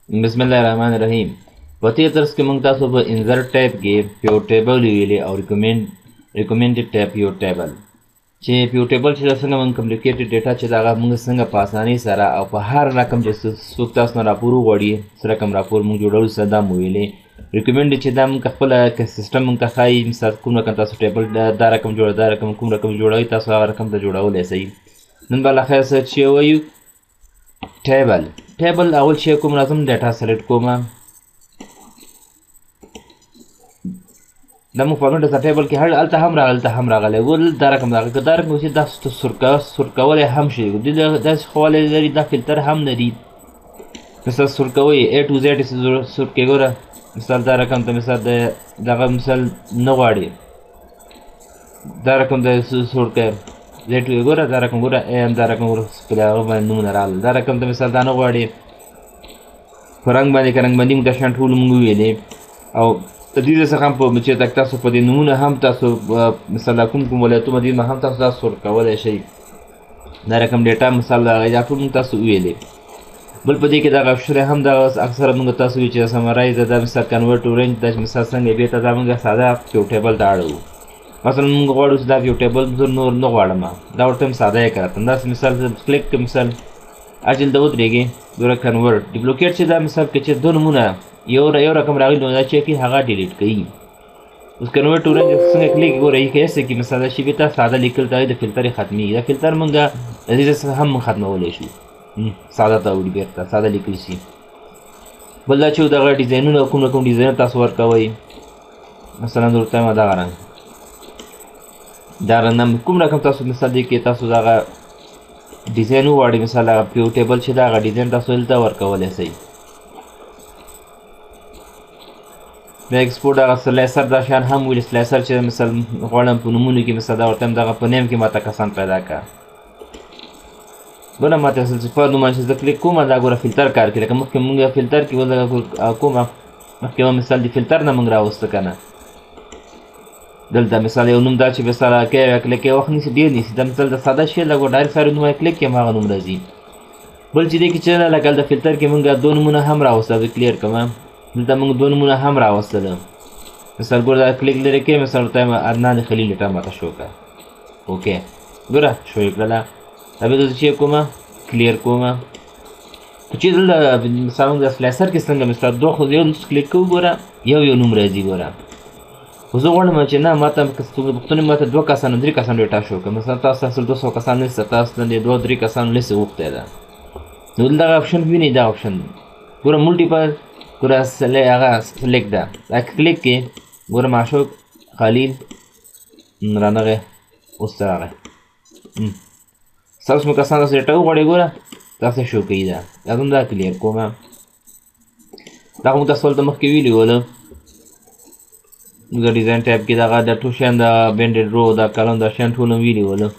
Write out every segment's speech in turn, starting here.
بسم الله الرحمن الرحیم. په دې درس کې موږ تاسو په انزرټ ټیب کې پیو ټیبل ویلې او ریکمندډ ټیب پیو ټیبل چې پیو ټیبل چې څنګه موږ کمپلیکیټډ ډیټا چې دا موږ څنګه په اسانۍ سره او په هر رقم چې څوک تاسو نه راپور وغواړي سره کوم راپور موږ جوړول سره دا مو ویلې ریکمند چې دا موږ خپل سیستم موږ ته ښایي مثال کوم رقم تاسو ټیبل دا رقم جوړ دا رقم کوم رقم جوړوي تاسو هغه رقم ته جوړولی شئ. نن به له خیر سره چې وایو ټیبل اول شی کوم راځم ډیټا سلیکټ کوم دا موږ فارمیټ د ټیبل کې هلته هم راغلی ول دا رقم راغلی که دا رقم چې دا سور کولی هم شي داسې خوالی لري دا فلتر هم لري مثال سور کوئ A to Z سور کې ګوره مثال دا رقم ته مثال دغه مثال نه غواړي دا رقم ته سور کوي زه ټو ګوره دا رقم ګوره دا رقم ګوره په هغه باندې نومونه راغلل دا رقم ته مثال دا نه غواړي په رنګ باندې که رنګ باندې موږ دا شیان ټول موږ وویلې او د دې څخه هم په چې تاسو په دې نومونه هم تاسو مثال کوم ولایتونه دي هم تاسو دا سور کولی شئ دا رقم ډیټا مثال دا ټول موږ تاسو وویلې. بل په دې کې دغه اپشن هم دا اکثره موږ تاسو وایي چې سمرایز دا مثال کنورټ ټو رینج دا مثال څنګه بېرته دا موږ ساده پیو ټیبل ته اړوو مثلا موږ غواړو چې دا پیو ټیبل زه نور نه غواړم دا ورته هم ساده یې کړم داسې مثال کلیک مثال اجل ته ودرېږي ګوره کنورټ ډیپلوکیټ چې دا مثال که چې دوه نومونه یو رقم راغلي نو دا چې کوي هغه ډیلیټ کوي. اوس کنورټ ټو رینج څنګه کلیک ګوره یې کوي هسې کې مثال دا شي بېرته ساده لیکل ته د فلتر یې ختمېږي دا فلتر موږ د دې څخه هم ختمولی شو ساده ته وړي بېرته ساده لیکل شي. بل دا چې دغه ډیزاینونه کوم رقم ډیزاین تاسو ورکوئ مثلا درته وایم دغه رنګ دا رقم کوم رقم تاسو مثال دی کې تاسو دغه ډیزاین وغواړئ مثال هغه پیو ټیبل چې دا هغه ډیزاین تاسو دلته ورکولی شئ. بیا ایکسپورټ هغه سلیسر دا شیان هم ویل سلیسر چې مثال غواړم په نومونو کې مثال دا ورته هم دغه په نیم کې ماته کسان پیدا کړه ګوره ماته اصل چې په نوم باندې چې زه کلیک کوم دا ګوره فلتر کار کوي لکه مخکې مونږ فلتر کې کومه مخکې مثال د فلتر نه مونږ راوسته که نه دلته مثال یو نوم دا چې مثال کلیک یې وخت نیسي ډېر نیسي دا مثال د ساده شی لږ ډایرکټ ساري نوم کلیک کړم هغه نوم راځي. بل چې دی کې چې لکه د فلتر کې مونږ دوه نومونه هم راوسته زه کلیر کړم دلته مونږ دوه نومونه هم راوستله مثال ګوره دا کلیک لرې کې مثال ورته وایم عدنان خلیل ډیټا ماته شو کړه اوکې ګوره شو یې کړله دا بیا زه چې کوم کلیر کوم چې دلته مثال موږ د سلیسر کې څنګه مثال دوه خو یو کلیک کوو ګوره یو نوم راځي ګوره خو زه غواړم چې نه ماته پوښتنې ماته دوه کسانو درې کسانو ډیټا شو کړه مثلا تاسو اصل 200 کسان لیست تاسو د دوه درې کسانو لیست غوښتی ده نو دغه اپشن وینئ دا اپشن ګوره ملټیپل ګوره هغه سلیکټ ده دا کلیک کې ګوره معشوق خلیل رانغی اوس ته راغی تاسو مو کسان تاسو ډیټا وغواړئ ګوره تاسو شو کوي دا هم دا کلیر کوم دا هم تاسو ته مخکې ویلي وله د ډیزاین ټیب کې دغه د ټول شیان د بینډډ رو دا کالم دا شیان ټول هم ویلي وله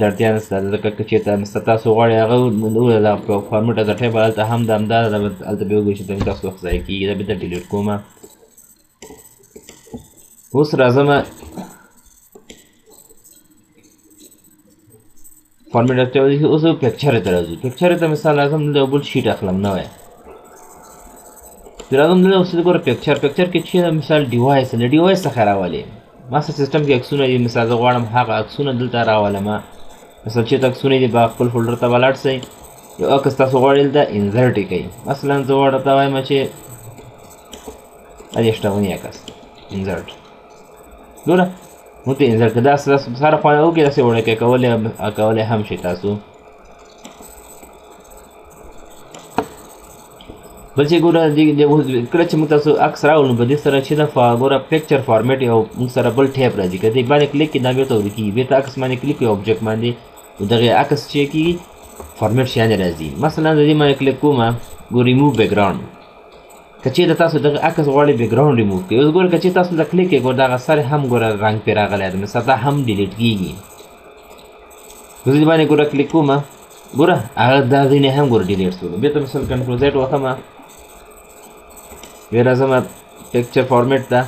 د اړتیا نشته ځکه که چېرته مثلا تاسو غواړئ هغه په فارمیټ د ټیب هلته هم د همدا هلته بیا وګورئ چې تاسو وخت ضایع کېږي دا بېرته ډیلیټ کوم. اوس راځم فارمیټ ته اوس پکچر ته راځو پکچر ته مثال راځم د بل شیټ اخلم نوی راځم دلته اوس ګوره پکچر کې چې مثال ډیوایس له ډیوایس څخه راولې ما سیستم کې عکسونه دي مثال زه غواړم هغه عکسونه دلته راولم مثلا چې عکسونه دي به خپل فولډر ته ولاړ شئ یو عکس تاسو غواړئ دلته انزرټ یې کوئ مثلا زه ورته وایم چې ادېشتونی عکس انزرټ ګوره مو ته انزرټ که داسې سره خوانه وکړئ داسې وړکې کولی هم شئ تاسو. بل چې ګوره کله چې موږ تاسو عکس راوړو نو په دې سره چې دا ګوره پکچر فارمیټ یو موږ سره بل ټیپ راځي که دې باندې کلیک کړي دا بېرته ورکېږي بېرته عکس باندې کلیک کړئ اوبجیکټ باندې نو دغې عکس چې کېږي فارمیټ شیانې راځي مثلا د دې باندې کلیک کوم ګو ریموو بیکګراونډ که چېرته تاسو دغه عکس غواړئ بیکګراونډ ریموو کړئ اوس ګوره که چېرته تاسو دلته کلیک کړئ ګوره دغه سر هم ګوره رنګ پرې راغلی دی مثلا دا هم ډیلیټ کېږي زه دې باندې ګوره کلیک کوم ګوره هغه دا ځینې هم ګوره ډیلیټ شول بېرته مثلا کنټرول زیډ وهم بیا راځم پکچر فارمیټ ته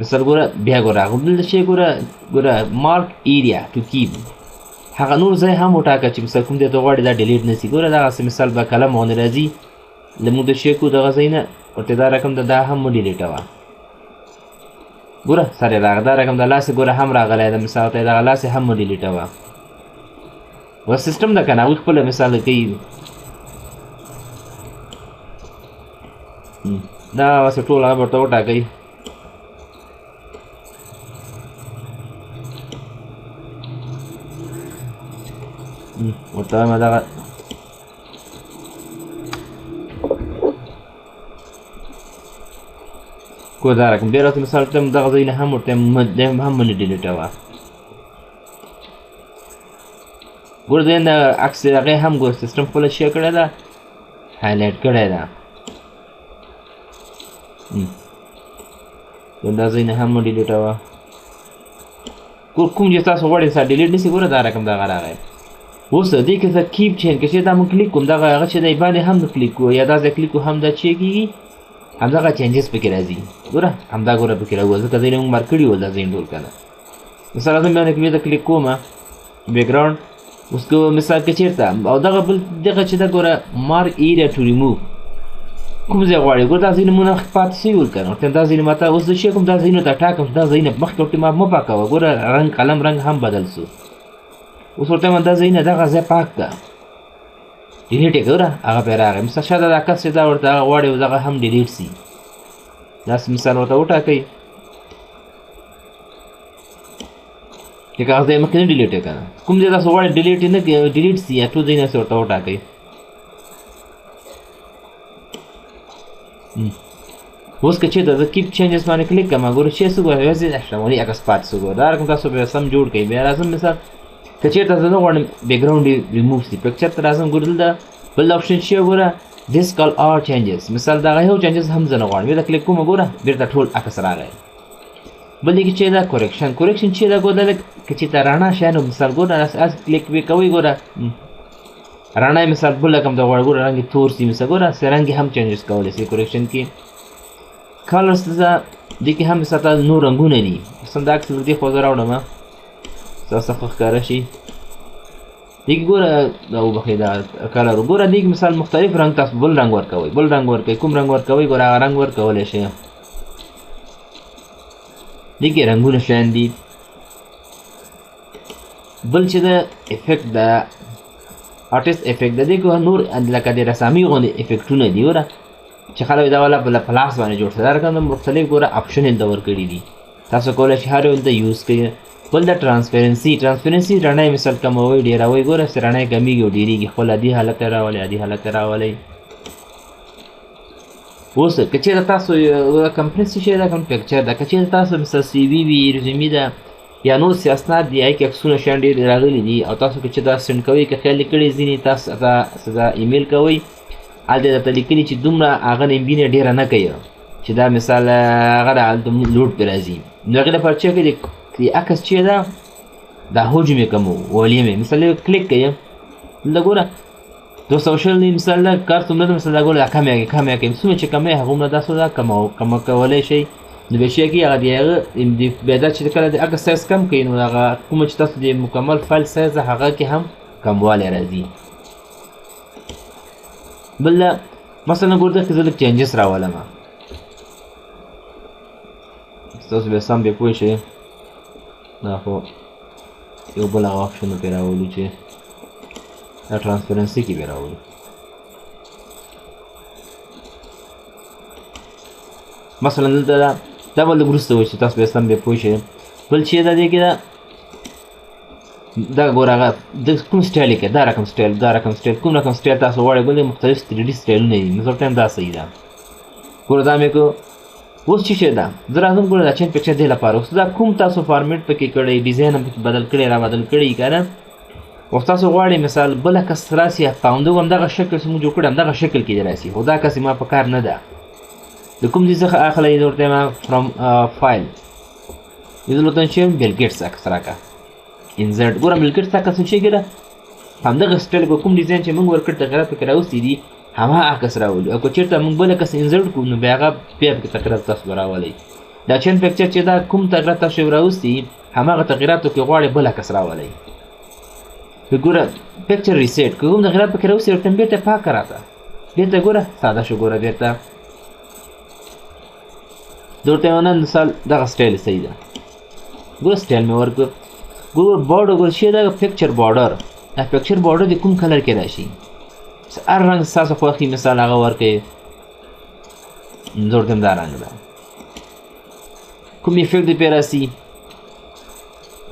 مثال ګوره بیا ګوره هغه بل شی ګوره مارک ایریا ټو کیپ هغه نور ځای هم وټاکه چې مثال کوم دی ته غواړې دا ډیلیټ نه سي ګوره دغسې مثال به کلم غوندې راځي لمونږ د شیکو دغه ځای نه ورته دا رقم ده دا هم مه ډیلیټوه ګوره سر یې راغله دا رقم د لاسې ګوره هم راغلی ده مثال ته یې دغه لاسې هم مه ډیلیټوه و سیسټم ده که نه هغوی خپله مثال کوي دا هسې ټول هغه ورته وټاکئ ورته وایم دغه کو دا رقم بیا راته مثال ته دغه ځای نه هم ورته هم مه ډیلیټوه ګوره د عکس هغې هم ګوره سیسټم خپله شی کړې ده هایلایټ کړې ده دا ځای نه هم مه ډیلیټوه کوم چې تاسو غواړئ سر ډیلیټ نه سي ګوره دا رقم دغه راغی اوس دې کې زه کیپ چین که چې دا مونږ کلیک کوم دغه هغه چې دی باندې هم د کلیک کوو یا دا ځای کلیک کوو هم دا چې کېږي همدغه چینجز پکې راځي ګوره همدا ګوره پکې راوځي ځکه ځای نه مونږ مارک کړي ول دا ځای ټول که نه مثال اعظم باندې کې د کلیک کوم بیکګراوند اوس که مثال که چېرته او دغه بل دغه چې ده ګوره مارک ایریا ټو ریموو کوم ځای غواړې ګوره دا ځایونه مونږ پاتې سوي ول که نه ورته دا ځایونه ماته اوس زه شی کوم دا ځایونه ته ټاکم دا ځایونه مخکې ورته ما مه پاکوه ګوره رنګ قلم رنګ هم بدل سو اوس ورته وایم دا ځایونه دغه ځای پاک کړه ډیلیټ یې ګوره هغه پرې راغی مثال شاید دا کس چې دا ورته هغه غواړي دغه هم ډیلیټ سي داسې مثال ورته وټاکئ چې هغه ځای مخکې نه ډیلیټ یې که نه کوم ځای تاسو غواړئ ډیلیټ یې نه ډیلیټ سي یا ټول ځایونه ورته وټاکئ اوس که چېرته زه کیپ چینجز باندې کلیک کړم ګوره چې څه ګوره یوازې شتمني عکس پاتې شو ګوره دا رقم تاسو بیا سم جوړ کړئ بیا راځم مثال که چېرته زه نه غواړم بیکګراوند یې ریموو سي پکچر ته راځم ګوره دلته بل اپشن شي ګوره دیس کال آر چینجز مثال دغه یو چینجز هم زه نه غواړم بیا کلیک کوم ګوره بېرته ټول عکس راغی بل کې چې دا کوریکشن چې دا ګوره که چېرته رڼا شیان مثال ګوره کلیک به کوئ ګوره رڼا یې مثال بل رقم ته غواړي ګوره رنګ یې تور سي مثال ګوره رنګ یې هم چینجز کولی سي کوریکشن کې کلرس ته دې کې هم مثال ته نور رنګونه دي مثلا دا عکس دې خوا زه راوړم ستاسو ښه ښکاره شي دې کې ګوره دا وبښئ دا کلر ګوره دې کې مثال مختلف رنګ تاسو بل رنګ ورکوئ کوم رنګ ورکوئ ګوره هغه رنګ ورکولی شئ دې کې رنګونه شیان دي بل چې د افیکټ د آرټسټ افیکټ د دې کې نور لکه د رسامي غوندې افیکټونه دي ګوره چې خلک دا والا په لاس باندې جوړ شوی دا رقم د مختلف ګوره آپشن یې دلته ورکړي دي تاسو کولی شئ هر یو دلته یوز کړئ بل د ټرانسپیرنسي رڼا یې مثال کموئ ډېروئ ګوره چې رڼا یې کمیږي او ډېرېږي خپل عادي حالت ته راولئ راولئ اوس که چېرته تاسو کمپنیز څه شی ده کوم پکچر ده که چېرته تاسو مثال سی وي وي ریزومي ده یا نور اسناد دي هغې کې عکسونه شیان ډېر راغلي دي او تاسو که چې دا سینډ کوئ که خیال یې کړی ځینې تاسو دا ایمیل کوئ هلته یې درته لیکلي چې دومره هغه MB نه ډېره نه کوي چې دا مثال هغه هلته لوډ پرې راځي نو هغې لپاره چې کوي د عکس چې ده دا حجم یې کم ولیم یې مثال کلیک کوي دلته ګوره 200 دی مثال دا کار څومره ده مثال دا ګوره دا کم یې څومره چې کم یې هغومره تاسو دا کم کولی شئ نو بیا شی کې هغه د هغه بیا دا چې کله د عکس سایز کم کوي نو هغه کومه چې تاسو د مکمل فایل سایز ده هغه کې هم کموالی راځي بل مثلا ګوره دلته زه لږ چینجز راولم تاسو بیا سم بیا پوه شئ دا خو یو بل هغه آپشن پرې راولو چې دا ټرانسپیرنسي کې بیا راولو مثلا دلته دا بل لږ وروسته وایي چې تاسو بیا سم بیا پوه شئ بل چې دا دی کې دا ګوره هغه د کوم سټایل یې کوي دا رقم سټایل کوم رقم سټایل تاسو غواړئ ګوره مختلف 3D سټایلونه دي مثال ټایم دا صحیح ده ګوره دا مې کو اوس چې شی ده زه راځم ګوره دا چین پکچر دې لپاره اوس دا کوم تاسو فارمیټ پکې کړی ډیزاین هم پکې بدل کړی را بدل کړی که نه اوس تاسو غواړئ مثال بله کس راسي پاونډو همدغه شکل چې موږ جوړ کړی همدغه شکل کې دې راسي خو دا کس ما په کار نه ده د کوم ځای څخه اخلی زه ورته یم فرام فایل زه دلته شیم بیل ګیټس عکس راکړه انزرټ ګوره بیل ګیټس عکس چې ګیره همدغه سټایل به کوم ډیزاین چې موږ ورکړ تغیرات پکې راوستي دي هماغه عکس راولو او که چېرته موږ بله کس انزرټ کړو نو بیا هغه بیا پکې تغیرات تاسو به راولئ دا چین پکچر چې دا کوم تغیرات تاسو راوستي هماغه تغیراتو کې غواړئ بل عکس راولئ ګوره پکچر ریسیټ که کوم تغیرات پکې راوستي ورته بېرته پاکه راته بېرته ګوره ساده شو ګوره بېرته زه ورته وایم نن مثال دغه سټایل صحیح ده ګوره سټایل مې ورکړ ګوره بارډر ګوره چې دا پکچر بارډر دا پکچر بارډر د کوم کلر کې راشي هر رنګ ستاسو خوښي مثال هغه ورکړئ زه ورته هم دا رنګ ده کوم افیکټ دې پرې راسي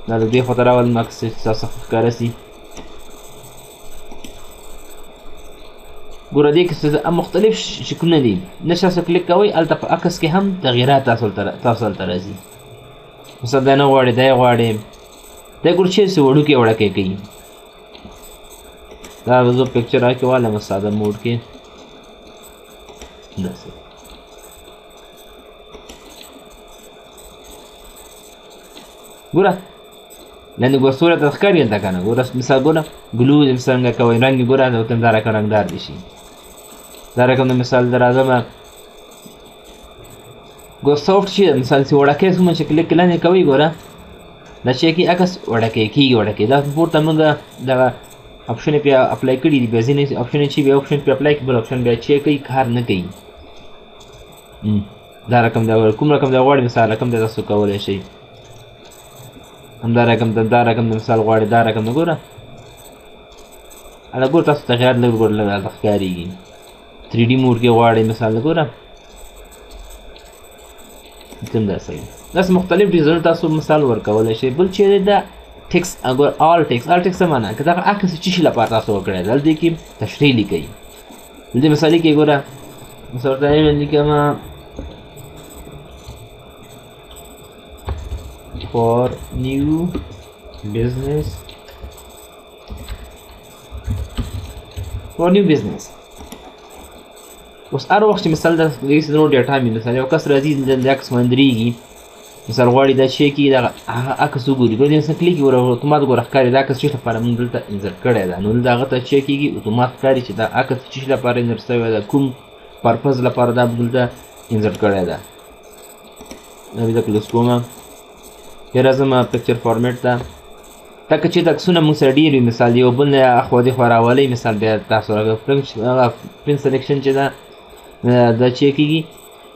دا د دې خواته راولم عکس چې ستاسو ښکاره سي ګوره دې کې مختلف شکلونه دي نه تاسو کلیک کوئ هلته په عکس کې هم تغییرات تاسو هلته راځي مثلا دا نه غواړې دا یې غواړې دا ګوره چې څه وړوکې وړکې کوي دا زه پکچر راکې والم ساده موډ کې داسې ګوره لاندې ګوره سوره ته ښکاري هلته که نه ګوره مثال ګوره ګلو څنګه کوئ رنګ یې ګوره ورته هم دا رقم رنګدار دي شي دا رقم د مثال د راځمه ګوره سافټ شي مثال چې وړکۍ څومره چې کلیک لاندې کوئ ګوره دا چې کې عکس وړکۍ کېږي وړکۍ دا پورته موږ دغه آپشن یې پرې اپلای کړي دي بیا ځینې آپشن چې بیا آپشن پرې اپلای کړي بل آپشن بیا چې کوي کار نه کوي دا رقم دا کوم رقم دا غواړي مثال رقم دا تاسو کولی شئ همدا رقم دا رقم د مثال غواړي دا رقم نه ګوره هلته ګوره تاسو تغیرات لږ ګوره لږ هلته ښکارېږي 3D موډ کې غواړئ مثال ګوره کوم داسې داسې مختلف ډیزاینونه تاسو مثال ورکولی شئ بل چې دا ټیکس ګوره آل ټیکس څه معنا که دغه عکس څه شي لپاره تاسو ورکړی دی دلته کې تشریح لیکئ دلته مثالي کې ګوره مثال ورته لیکمه for new business اوس هر وخت چې مثال د نور ډیټا مې مثال یو کس راځي د عکس باندې مثال غواړي دا شی کې دغه عکس وګوري ګورې مثلا کلیک ګوره اتومات ګوره ښکاري دا عکس چې لپاره موږ دلته انزرټ کړی ده نو دلته هغه ته چک کېږي اتومات ښکاري چې دا عکس چې لپاره انزرټ شوی ده کوم پرپز لپاره دا دلته انزرټ کړی ده دا بیا کلوز کومه بیا راځم پکچر فارمیټ ته دا که چېرته عکسونه موږ سره ډېر وي مثال یو بل نه اخوا دېخوا راولئ مثال بیا تاسو هغه پرنټ سلیکشن چې ده دا چې کېږي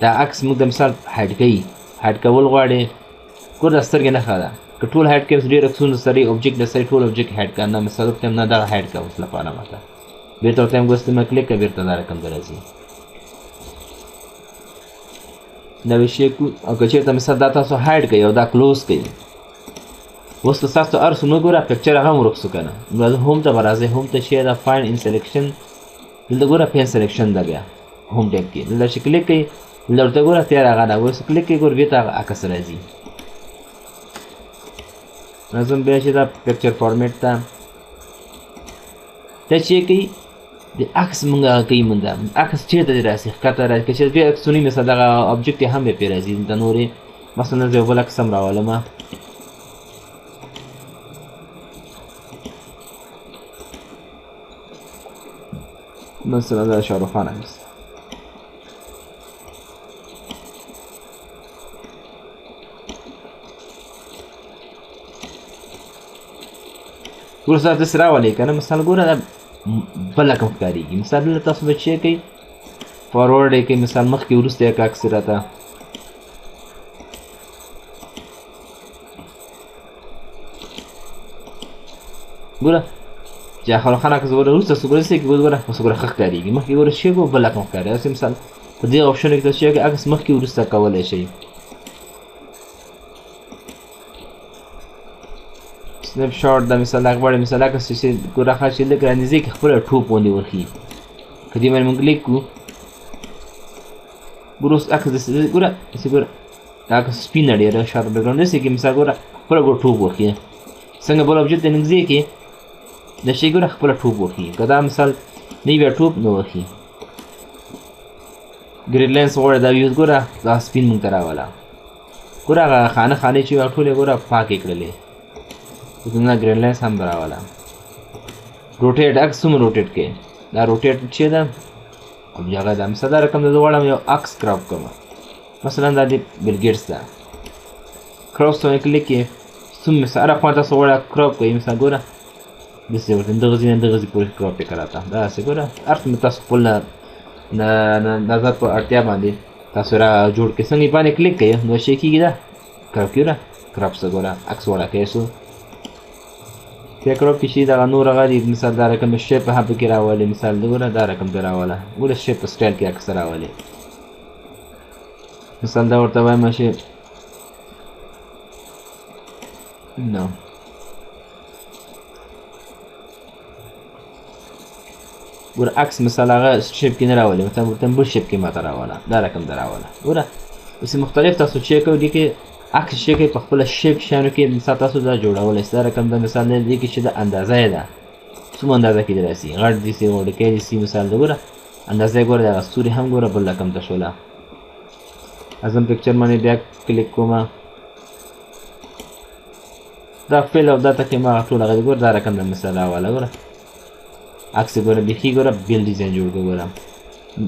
دا عکس موږ د مثال هایډ کوي هایډ کول غواړې ګوره دا سترګې نښه ده که ټول هایډ کړې ډېر عکسونه سره اوبجیکټ د سره ټول اوبجیکټ هایډ کړه نه مثال ورته نه دغه هایډ کړه اوس لپاره ماته بېرته ورته هم ګوستې مه کلیک کړه بېرته دا رقم ته راځي دا وشی کو او که چېرته مثال دا تاسو هایډ کوئ او دا کلوز کوئ اوس که ستاسو هر څه نه ګوره پکچر هغه هم ورک شو که نه هوم ته به راځئ هوم ته چې دا فاینډ ان سلیکشن دلته ګوره پین سلیکشن ده بیا هوم ټیب کې دلته چې کلیک کوئ دلته ورته ګوره تیار هغه ده اوس کلیک کوئ ګوره بېرته هغه عکس راځي راځم بیا چې دا پکچر فارمیټ ته دا چې کوي د عکس مونږ هغه کوي مونږ عکس چېرته دې راسي ښکته راسي که چېرته بیا عکسونه وي مثلا دغه ابجکټ یې هم بیا پرې راځي دلته نورې مثلا زه یو بل عکس هم راولمه مثلا دا شاهرخ خان عکس ګوره ستا داسې راولئ که نه مثال ګوره دا بل رقم ښکارېږي مثال دلته تاسو به چې کوئ فارورډ یې کوئ مثال مخکې وروسته یې که عکس راته ګوره چې شاهرخ خان عکس ګوره وروسته څه ګوره څه کوي ګوره اوس ګوره ښه ښکارېږي مخکې ګوره چې کوو بل رقم ښکاري داسې مثال په دې آپشنو کې تاسو چې عکس مخکې وروسته کولی شئ سنیپ شاټ دا مثال هغه غواړي مثال عکس چې ګوره ښه چې لږ رانږدې کړي خپله ټوپ غوندې ورښيي که دې باندې مونږ کلیک کړو ګوره اوس عکس داسې ګوره داسې ګوره دا عکس سپینه ډېره شاته بیکګراونډ داسې کښې مثال ګوره خپله ګوره ټوپ ورښيي څنګه بل ابجکټ ته نږدې کړې دا شی ګوره خپله ټوپ ورښيي که دا مثال نه بیا ټوپ نه ورښيي ګریډ لینس غواړي دا ویوز ګوره دا سپین مونږ ته راوله ګوره هغه خانه خانې چې ټولې ګوره پاکې کړلې نه ګریډ لینس هم راوله روټیټ عکس څومره روټیټ کړې دا روټیټ چې ده او هغه ده مثلا دا رقم زه غواړم یو عکس کراپ کړم مثلا دا د بیل ګیټس ده کراپ ته کلیک کړې څومره مثلا هره خوا تاسو غواړئ کراپ کړئ مثلا ګوره داسې ورته دغه ځای نه دغه ځای پورې کراپ یې کړه ته داسې ګوره هر څومره تاسو خپل نظر په اړتیا باندې تاسو را جوړ کړئ څنګه یې باندې کلیک کوئ نو شی کېږي دا کراپ کېږي کراپ څه ګوره عکس وړه کوي سو بیا کراپ کې شي دغه نور هغه دي مثال دا رقم شیپ هم پکې راولي مثال ګوره دا رقم پرې راوله ګوره شیپ په سټایل کې عکس راولي مثال دا ورته وایم چې نو ګوره عکس مثال هغه شیپ کې نه راولي مثلا ورته بل شیپ کې ماته راوله دا رقم ته راوله ګوره اوس مختلف تاسو چیک کوئ دي کې عکس شی کې په خپل شیپ شانو کې مثال تاسو دا جوړولی سي دا رقم د مثال نه دی کې چې د اندازه یې ده څومره اندازه کېدلی سي غټ دي سي وړوکی دي سي مثال د ګوره اندازه یې ګوره دغه ستوري هم ګوره بل رقم ته شوله ازم پکچر باندې بیا کلیک کومه دا فیل او دا ټکي ما ټول هغه ګوره دا رقم د مثال راوله ګوره عکس ګوره بیخي ګوره بیل ډیزاین جوړ کړه ګوره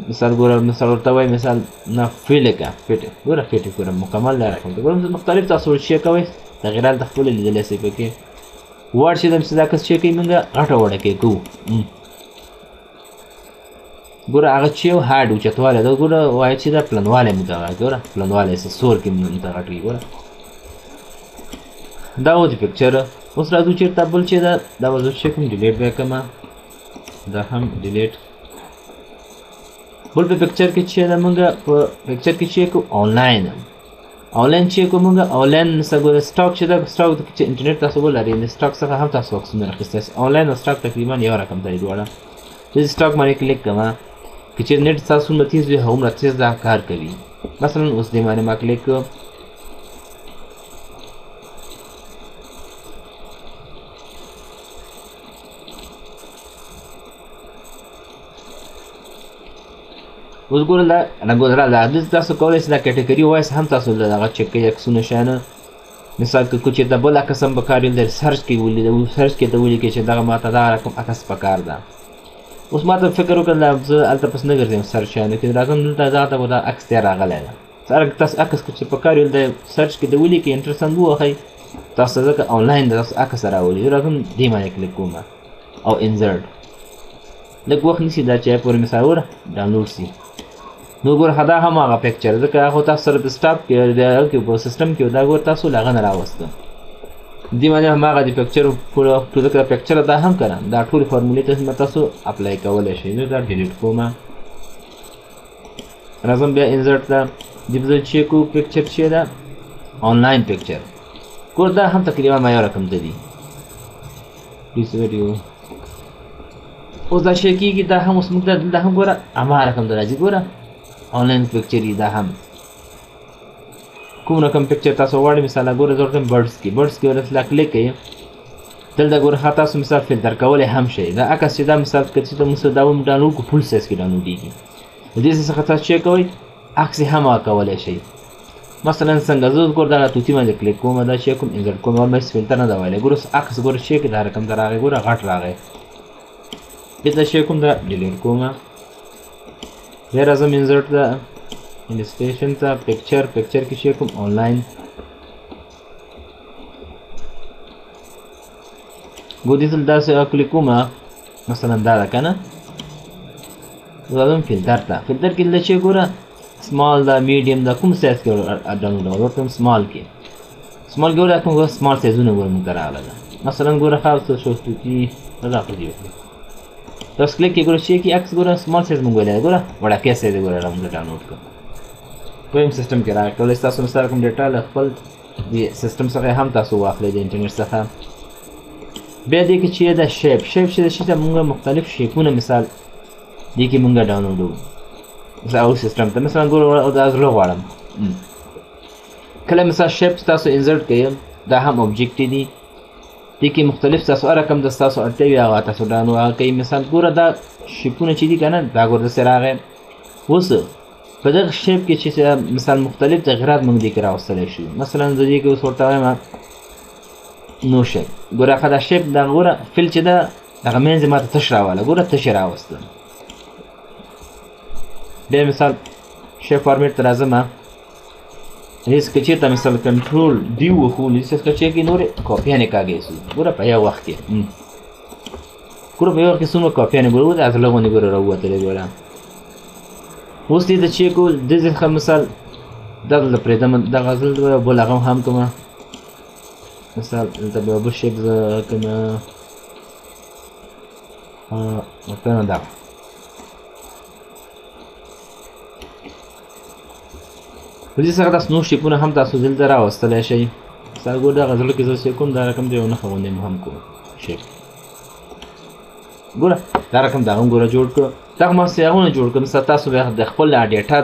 مثال ګوره مثال ورته وایي مثال نه فیل که فټ ګوره فټ ګوره مکمل دا رقم ګوره مختلف تاسو شی کوئ تغیرات د خپل لیدلی سئ پکې وړ چې د دا کس چې کوي موږ غټه وړه کې کوو ګوره هغه چې یو هاډ اوچتوالی دا ګوره وایي چې دا پلنوالی مو دغه ګوره پلنوالی سور کې مو ته غټ وي ګوره دا و د پکچر اوس راځو چېرته بل چې دا به زه چې کوم ډیلیټ بیا کړمه دا هم ډیلیټ بل په پکچر کې چې دا موږ په پکچر کې چې کوو آنلاین چې کوو موږ آنلاین څنګه سټاک چې دا سټاک چې انټرنیټ تاسو ولرئ نو سټاک څخه هم تاسو عکسونه راخیستی سئ آنلاین او سټاک تقریبا یو رقم دی دواړه زه سټاک باندې کلیک کوم که چېرې نیټ ستاسو څومره تیز وي هغومره تیز دا کار کوي مثلا اوس دې باندې ما کلیک کړو اوس ګوره دا تاسو کولی شئ دا کټګري وایس هم تاسو دغه چک کوئ عکسونه شیانه مثال که کوم چېرته بل عکس هم پکار وي سرچ کې سرچ کې ته ولیکئ چې دغه ماته دا رقم عکس پکار ده اوس ما ته فکر وکړل زه هلته پس نه ګرځم سرچ شیانو کې راځم دلته دغه به دا عکس دی راغلی ده تاسو عکس چې پکار وي د سرچ کې د ولیکئ انټر ساین ووهئ تاسو ځکه آنلاین د عکس راولي زه راځم دې باندې کلیک کوم او انزرټ لږ وخت نیسي دا چې پورې مثال وره ډاونلوډ سي نو ګوره دا هم هغه پکچر ځکه هغه تاسو سره په سټاپ کې په سیسټم کې دا ګوره تاسو له هغه نه راوسته دې باندې هماغه د پکچر ځکه پکچر دا هم کړه دا ټولې فارمولې تاسو اپلای کولی شئ نو دا ډیلیټ کوم راځم بیا انزرټ ته دې به زه چیک کوو پکچر چې ده آنلاین پکچر ګوره دا هم تقریبا ما یو رقم ته دي پلیز ویډیو اوس دا شی کېږي دا هم اوس موږ ته دلته هم ګوره هماغه رقم ته راځي ګوره آنلاین پکچر دا هم کوم رقم پکچر تاسو غواړئ مثال ګوره زه ورته برډس کې ورته کلیک کوئ دلته ګوره تاسو مثال فلټر کولی هم شئ دا عکس چې دا مثال که چې موږ دا ډاونلوډ کړو فل سایز کې ډاونلوډېږي د دې څخه تاسو چیک کوئ عکس یې هم کولی شئ مثلا څنګه زه ګوره دغه توتي باندې کلیک کوم دا چې کوم انزرټ کوم او مې فلټر نه ده ویلی ګوره عکس ګوره چې دا رقم ته راغی ګوره غټ راغی دلته چې کوم دا ډیلیټ کوم بیا راځم انزرټ ته انسټیشن ته پکچر کې چې کوم آنلاین ګورئ دلته داسې کلیک کوم مثلا دا ده که نه راځم فلټر ته فلټر کې دلته چې ګوره سمال دا میډیم دا کوم سایز کې ډاونلوډ ورته سمال کې ګوره کوم سمال سایزونه ګوره موږ ته راغله ده مثلا ګوره خاص شوستوکي دا خو دې وکړو تاسو کلیک کې ګوره چې کې عکس ګوره سمال سایز مونږ ویلی ګوره وړکې سایز ګوره موږ ډاونلوډ کړو کوم سیسټم کې راغی کولی تاسو مثال کوم ډیټا له خپل د سیسټم څخه هم تاسو واخلئ د انټرنیټ څخه بیا دې کې چې دا شیپ چې د شي ته موږ مختلف شیپونه مثال دې کې موږ ډاونلوډوو مثلا او سیسټم ته مثلا ګوره دا زړه غواړم کله مثال شیپ تاسو انزرټ کوئ دا هم اوبجیکټ دي دې کې مختلف تاسو هر رقم د ستاسو اړتیا وي هغه تاسو ډاونلوډ کوئ مثال ګوره دا شیپونه چې دي که نه دا ګوره داسې راغی اوس په دغه شیپ کې چې مثال مختلف تغیرات موږ دې کې راوستلی شو مثلا زه دې کې اوس ورته وایم نو شیپ ګوره ښه دا شیپ دا ګوره فیل چې ده دغه منځ یې ماته تش راواله ګوره تش یې راوسته بیا مثال شیپ فارمیټ ته راځم هیڅ که چېرته مثال کنټرول ډي وښو هیڅ که چېرې نورې کاپیانې کاږی سو ګوره په یو وخت کې ګوره په یو وخت کې څومره کاپیانې ګوره د اتله غوندې ګوره راووتلې ګوره. اوس دې ته چیک کړو دې ښه مثال دغه دلته پرېږدم دغه دلته بل هغه هم کومه مثال دلته به بل شیپ زه کومه مثلا دغه په دې سره تاسو نور شیپونه هم تاسو دلته راوستلی شئ. مثال ګوره دغه زړه کې زه چې کوم دا رقم دی یو نښه غوندې مو هم کوم شیپ ګوره دا رقم دغه هم ګوره جوړ کړو. دغه ما سیاغونه جوړ کړم. مثال تاسو بیا د خپل ډیټا